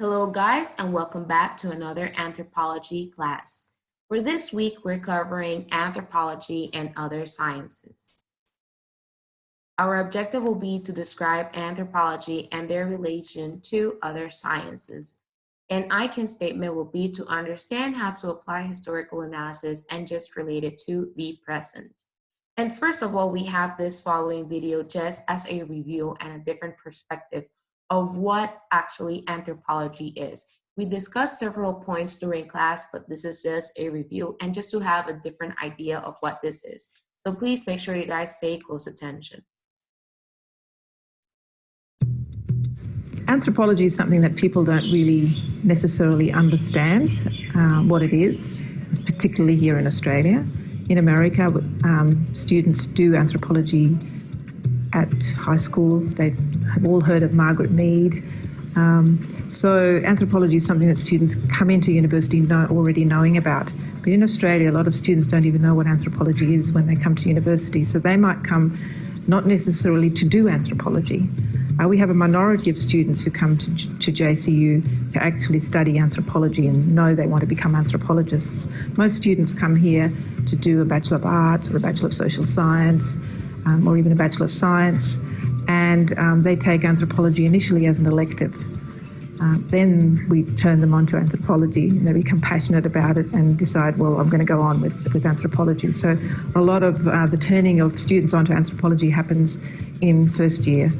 Hello guys, and welcome back to another anthropology class. For this week, we're covering anthropology and other sciences. Our objective will be to describe anthropology and their relation to other sciences. An I-CAN statement will be to understand how to apply historical analysis and just relate it to the present. And first of all, we have this following video just as a review and a different perspective of what actually anthropology is. We discussed several points during class, but this is just a review and just to have a different idea of what this is. So please make sure you guys pay close attention. Anthropology is something that people don't really necessarily understand what it is, particularly here in Australia. In America, students do anthropology at high school. They have all heard of Margaret Mead. So anthropology is something that students come into university already knowing about. But in Australia, a lot of students don't even know what anthropology is when they come to university. So they might come not necessarily to do anthropology. We have a minority of students who come to JCU to actually study anthropology and know they want to become anthropologists. Most students come here to do a Bachelor of Arts or a Bachelor of Social Science or even a Bachelor of Science, and they take anthropology initially as an elective. Then we turn them on to anthropology and they become passionate about it and decide, well, I'm going to go on with anthropology. So a lot of the turning of students onto anthropology happens in first year.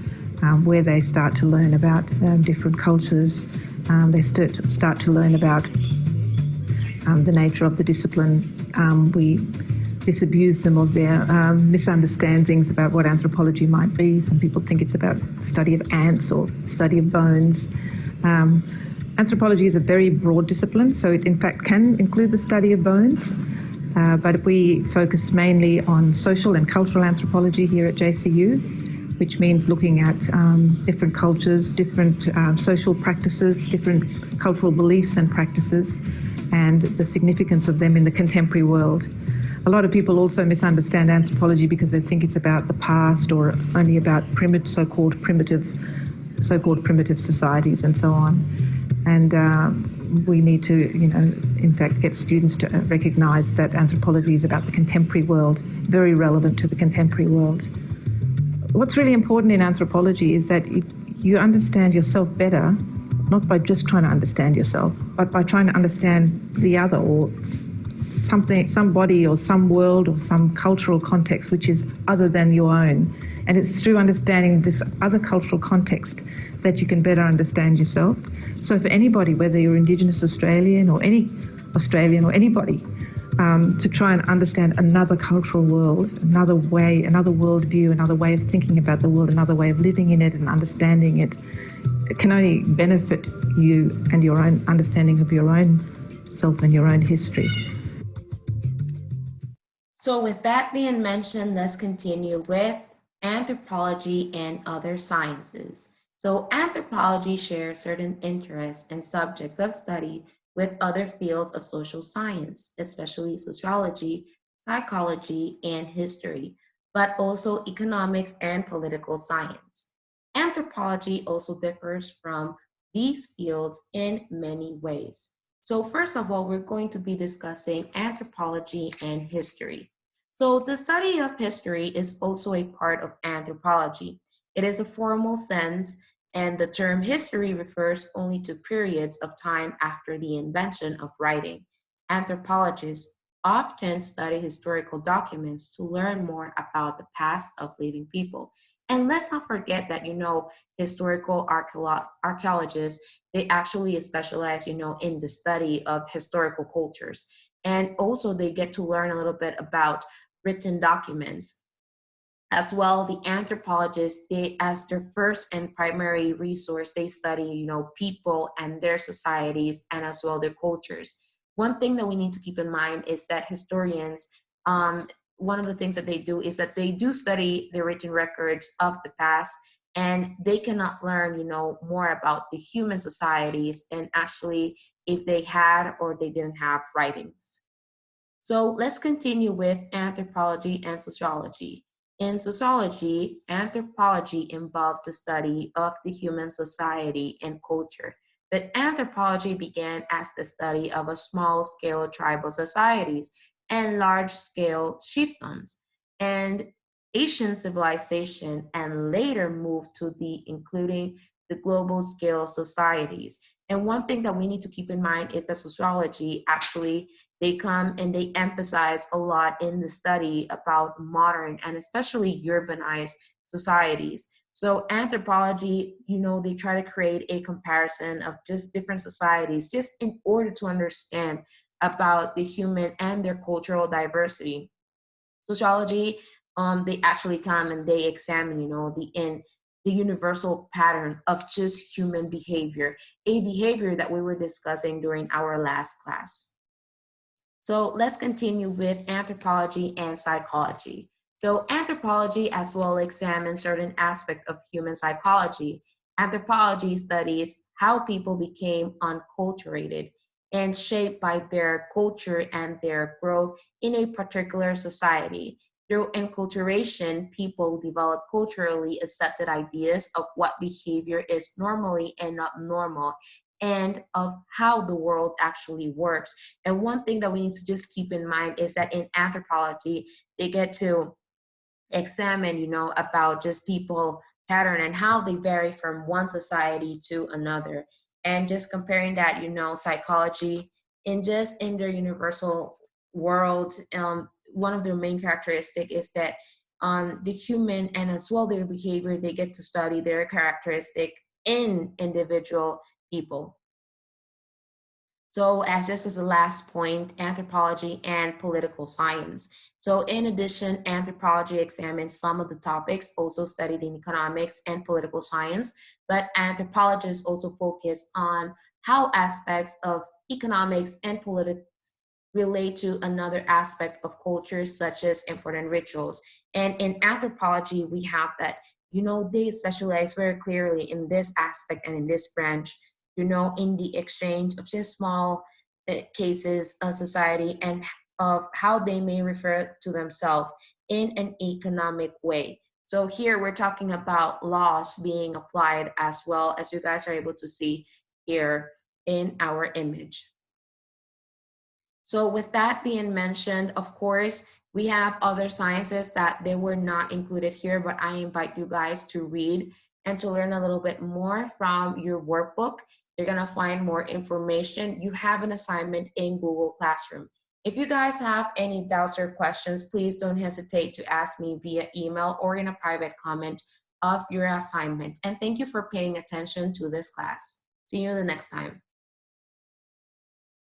Where they start to learn about different cultures. They start to learn about the nature of the discipline. We disabuse them of their misunderstandings about what anthropology might be. Some people think it's about study of ants or study of bones. Anthropology is a very broad discipline, so it in fact can include the study of bones. But we focus mainly on social and cultural anthropology here at JCU, which means looking at different cultures, different social practices, different cultural beliefs and practices, and the significance of them in the contemporary world. A lot of people also misunderstand anthropology because they think it's about the past or only about so-called primitive societies and so on. And we need to, in fact, get students to recognise that anthropology is about the contemporary world, very relevant to the contemporary world. What's really important in anthropology is that you understand yourself better, not by just trying to understand yourself, but by trying to understand the other or somebody or some world or some cultural context which is other than your own. And it's through understanding this other cultural context that you can better understand yourself. So for anybody, whether you're Indigenous Australian or any Australian or anybody, to try and understand another cultural world, another way, another worldview, another way of thinking about the world, another way of living in it and understanding it, it can only benefit you and your own understanding of your own self and your own history. So with that being mentioned, let's continue with anthropology and other sciences. So anthropology shares certain interests and subjects of study with other fields of social science, especially sociology, psychology, and history, but also economics and political science. Anthropology also differs from these fields in many ways. So first of all, we're going to be discussing anthropology and history. So the study of history is also a part of anthropology. It is a formal sense, and the term history refers only to periods of time after the invention of writing. Anthropologists often study historical documents to learn more about the past of living people. And let's not forget that, historical archaeologists, they actually specialize, in the study of historical cultures. And also they get to learn a little bit about written documents. As well, the anthropologists, they, as their first and primary resource, they study, people and their societies and as well their cultures. One thing that we need to keep in mind is that historians, one of the things that they do is that they do study the written records of the past, and they cannot learn, more about the human societies and actually if they had or they didn't have writings. So let's continue with anthropology and sociology. In sociology, anthropology involves the study of the human society and culture. But anthropology began as the study of a small-scale tribal societies and large-scale chiefdoms and Asian civilization, and later moved to the including the global scale societies. And one thing that we need to keep in mind is that sociology actually they come and they emphasize a lot in the study about modern and especially urbanized societies. So anthropology, they try to create a comparison of just different societies just in order to understand about the human and their cultural diversity. Sociology, they actually come and they examine, the universal pattern of just human behavior, a behavior that we were discussing during our last class. So let's continue with anthropology and psychology. So anthropology as well examines certain aspects of human psychology. Anthropology studies how people became unculturated and shaped by their culture and their growth in a particular society. Through enculturation, people develop culturally accepted ideas of what behavior is normally and not normal, and of how the world actually works. And one thing that we need to just keep in mind is that in anthropology, they get to examine, about just people pattern and how they vary from one society to another. And just comparing that, psychology in just in their universal world, one of their main characteristic is that the human and as well their behavior, they get to study their characteristic in individual people. So as just as a last point, anthropology and political science. So in addition, anthropology examines some of the topics also studied in economics and political science, but anthropologists also focus on how aspects of economics and politics relate to another aspect of culture, such as important rituals. And in anthropology, we have that, they specialize very clearly in this aspect and in this branch, in the exchange of just small cases of society and of how they may refer to themselves in an economic way. So here we're talking about laws being applied as well, as you guys are able to see here in our image. So with that being mentioned, of course, we have other sciences that they were not included here, but I invite you guys to read and to learn a little bit more from your workbook. You're gonna find more information. You have an assignment in Google Classroom. If you guys have any doubts or questions, please don't hesitate to ask me via email or in a private comment of your assignment. And thank you for paying attention to this class. See you the next time.